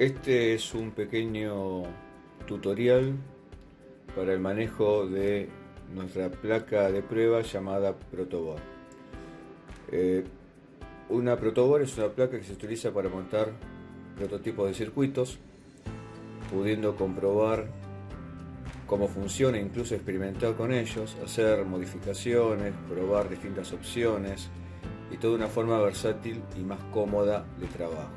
Este es un pequeño tutorial para el manejo de nuestra placa de prueba llamada protoboard. Una protoboard es una placa que se utiliza para montar prototipos de circuitos, pudiendo comprobar cómo funciona, incluso experimentar con ellos, hacer modificaciones, probar distintas opciones y toda una forma versátil y más cómoda de trabajo.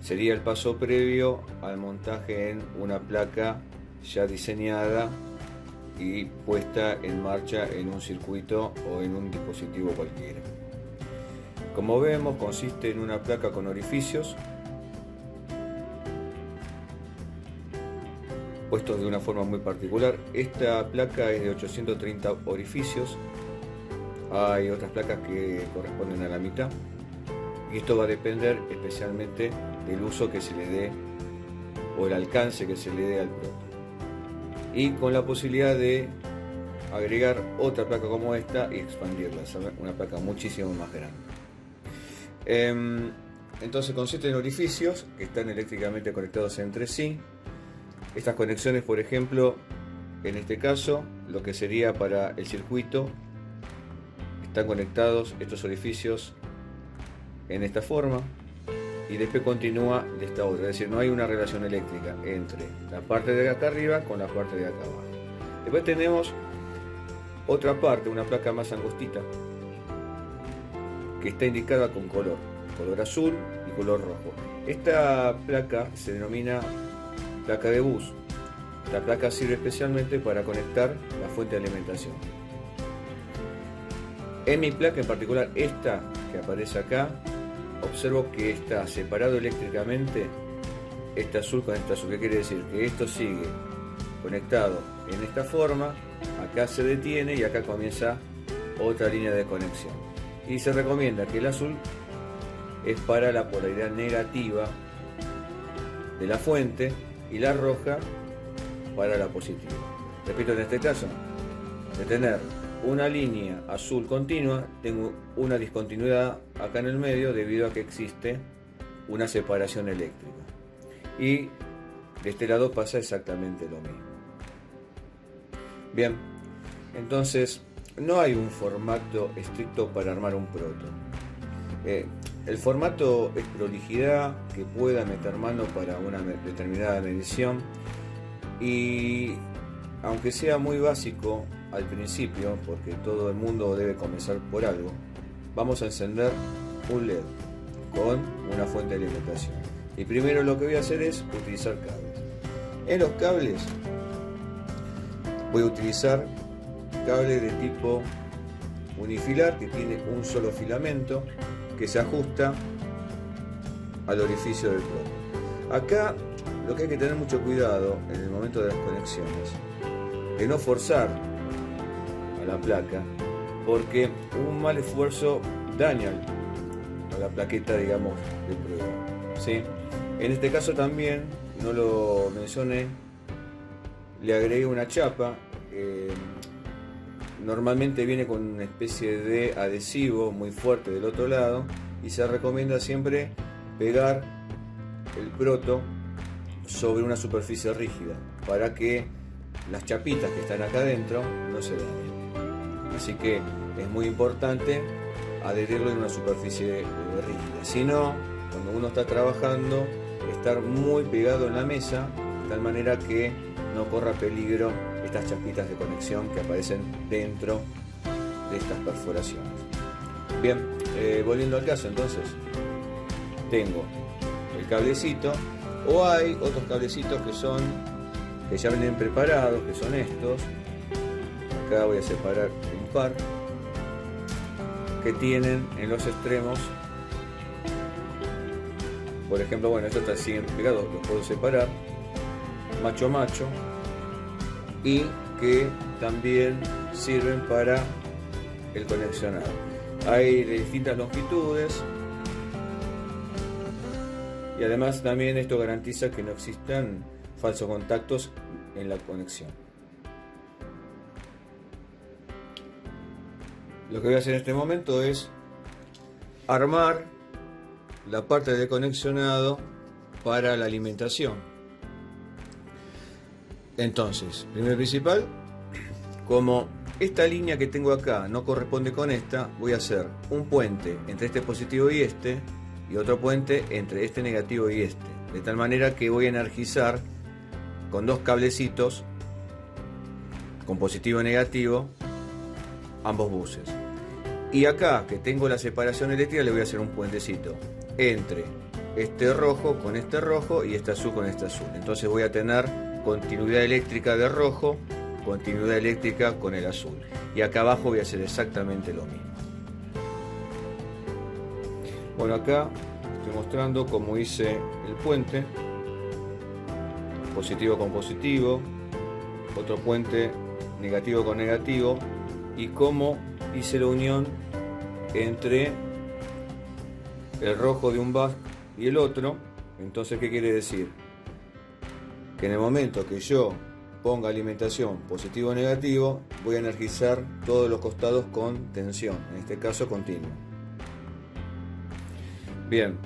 Sería el paso previo al montaje en una placa ya diseñada y puesta en marcha en un circuito o en un dispositivo cualquiera. Como vemos, consiste en una placa con orificios puestos de una forma muy particular. Esta placa es de 830 orificios. Hay otras placas que corresponden a la mitad. Y esto va a depender especialmente del uso que se le dé o el alcance que se le dé al proto. Y con la posibilidad de agregar otra placa como esta y expandirla, una placa muchísimo más grande. Entonces consiste en orificios que están eléctricamente conectados entre sí. Estas conexiones, por ejemplo, en este caso, lo que sería para el circuito, están conectados estos orificios en esta forma y después continúa de esta otra, es decir, no hay una relación eléctrica entre la parte de acá arriba con la parte de acá abajo. Después tenemos otra parte, una placa más angostita, que está indicada con color azul y color rojo. Esta placa se denomina placa de bus. La placa sirve especialmente para conectar la fuente de alimentación. En mi placa en particular, esta que aparece acá, observo que está separado eléctricamente este azul con este azul. ¿Qué quiere decir? Que esto sigue conectado en esta forma, acá se detiene y acá comienza otra línea de conexión. Y se recomienda que el azul es para la polaridad negativa de la fuente y la roja para la positiva. Repito, en este caso, de tener una línea azul continua, tengo una discontinuidad acá en el medio debido a que existe una separación eléctrica. Y de este lado pasa exactamente lo mismo. Bien, entonces no hay un formato estricto para armar un proto. El formato es prolijidad, que pueda meter mano para una determinada medición, y aunque sea muy básico al principio, porque todo el mundo debe comenzar por algo, vamos a encender un LED con una fuente de alimentación. Y primero lo que voy a hacer es utilizar cables. En los cables voy a utilizar cable de tipo unifilar, que tiene un solo filamento que se ajusta al orificio del proto. Acá lo que hay que tener mucho cuidado en el momento de las conexiones es no forzar a la placa, porque un mal esfuerzo daña a la plaqueta, digamos, de prueba, ¿sí? En este caso también, no lo mencioné, le agregué una chapa. Normalmente viene con una especie de adhesivo muy fuerte del otro lado, y se recomienda siempre pegar el proto sobre una superficie rígida para que las chapitas que están acá adentro no se dañen. Así que es muy importante adherirlo en una superficie rígida. Si no, cuando uno está trabajando, estar muy pegado en la mesa, de tal manera que no corra peligro estas chapitas de conexión que aparecen dentro de estas perforaciones. Bien, volviendo al caso, entonces tengo el cablecito, o hay otros cablecitos que ya vienen preparados, que son estos. Acá voy a separar un par que tienen en los extremos, por ejemplo, bueno, estos están siguen pegados, los puedo separar macho a macho, y que también sirven para el conexionado. Hay de distintas longitudes, y además también esto garantiza que no existan falsos contactos en la conexión. Lo que voy a hacer en este momento es armar la parte de conexionado para la alimentación. Entonces, primero y principal, como esta línea que tengo acá no corresponde con esta, voy a hacer un puente entre este positivo y otro puente entre este negativo y este, de tal manera que voy a energizar con dos cablecitos, con positivo y negativo, ambos buses. Y acá, que tengo la separación eléctrica, le voy a hacer un puentecito entre este rojo con este rojo y este azul con este azul. Entonces voy a tener continuidad eléctrica de rojo, continuidad eléctrica con el azul. Y acá abajo voy a hacer exactamente lo mismo. Bueno, acá estoy mostrando cómo hice el puente, positivo con positivo, otro puente negativo con negativo, y cómo hice la unión entre el rojo de un bus y el otro. Entonces, ¿qué quiere decir? Que en el momento que yo ponga alimentación positivo o negativo, voy a energizar todos los costados con tensión, en este caso continua. Bien,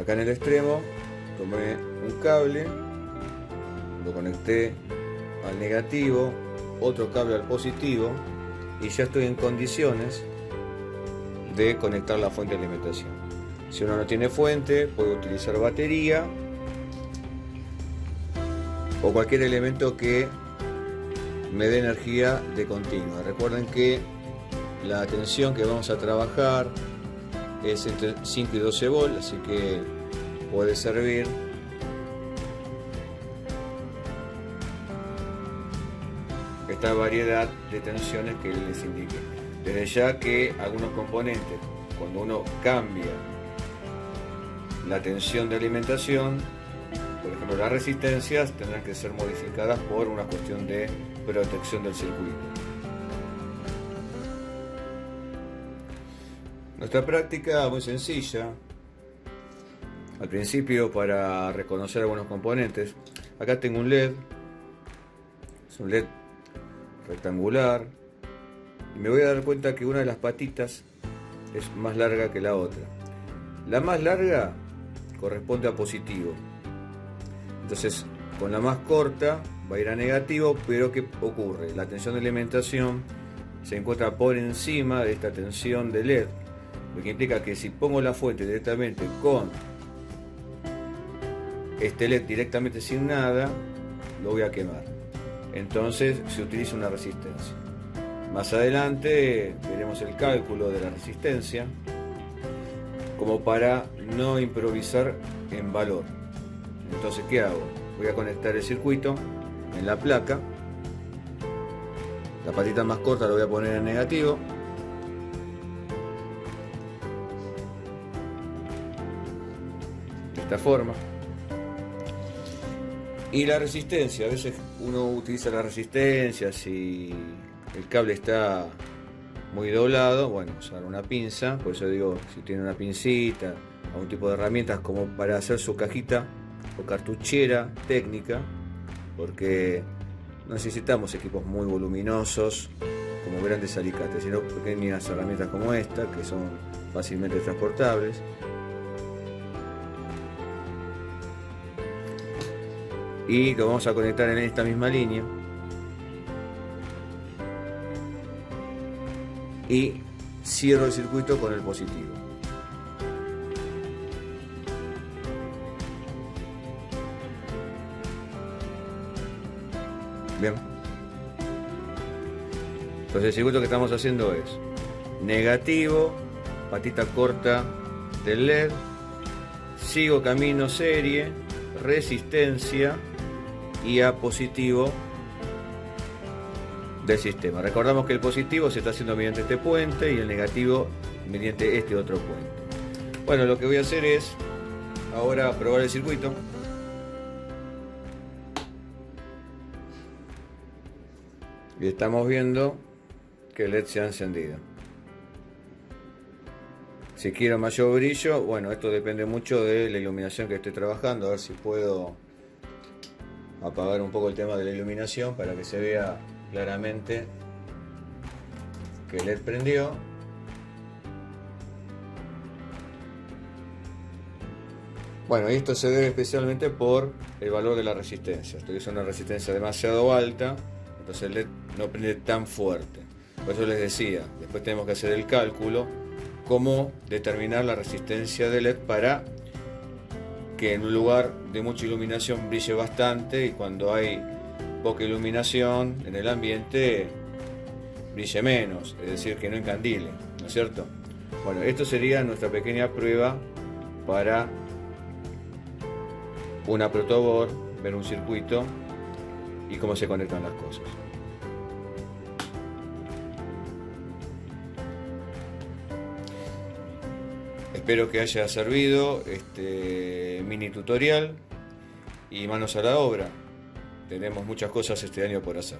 acá en el extremo tomé un cable, lo conecté al negativo, otro cable al positivo, y ya estoy en condiciones de conectar la fuente de alimentación. Si uno no tiene fuente, puede utilizar batería o cualquier elemento que me dé energía de continua. Recuerden que la tensión que vamos a trabajar es entre 5 y 12 volts, así que puede servir esta variedad de tensiones que les indiqué. Desde ya que algunos componentes, cuando uno cambia la tensión de alimentación, por ejemplo las resistencias, tendrán que ser modificadas por una cuestión de protección del circuito. Nuestra práctica muy sencilla. Al principio, para reconocer algunos componentes, acá tengo un LED, es un LED rectangular, y me voy a dar cuenta que una de las patitas es más larga que la otra. La más larga corresponde a positivo, entonces con la más corta va a ir a negativo, pero ¿qué ocurre? La tensión de alimentación se encuentra por encima de esta tensión de LED, lo que implica que si pongo la fuente directamente con este LED directamente sin nada, lo voy a quemar. Entonces se utiliza una resistencia. Más adelante veremos el cálculo de la resistencia, como para no improvisar en valor. Entonces, ¿qué hago? Voy a conectar el circuito en la placa. La patita más corta la voy a poner en negativo. De esta forma. Y la resistencia, a veces uno utiliza la resistencia si el cable está muy doblado, bueno, usar una pinza, por eso digo, si tiene una pincita, algún tipo de herramientas como para hacer su cajita o cartuchera técnica, porque no necesitamos equipos muy voluminosos como grandes alicates, sino pequeñas herramientas como esta, que son fácilmente transportables. Y lo vamos a conectar en esta misma línea. Y cierro el circuito con el positivo. Bien. Entonces el circuito que estamos haciendo es negativo, patita corta del LED, sigo camino serie, resistencia y a positivo del sistema. Recordamos que el positivo se está haciendo mediante este puente y el negativo mediante este otro puente. Bueno, lo que voy a hacer es ahora probar el circuito. Y estamos viendo que el LED se ha encendido. Si quiero mayor brillo, bueno, esto depende mucho de la iluminación que esté trabajando. A ver si puedo apagar un poco el tema de la iluminación para que se vea claramente que el LED prendió. Bueno, y esto se debe especialmente por el valor de la resistencia. Esto es una resistencia demasiado alta, entonces el LED no prende tan fuerte. Por eso les decía, después tenemos que hacer el cálculo, cómo determinar la resistencia del LED para que en un lugar de mucha iluminación brille bastante y cuando hay poca iluminación en el ambiente brille menos, es decir, que no encandile, ¿no es cierto? Bueno, esto sería nuestra pequeña prueba para una protoboard, ver un circuito y cómo se conectan las cosas. Espero que haya servido este mini tutorial y manos a la obra. Tenemos muchas cosas este año por hacer.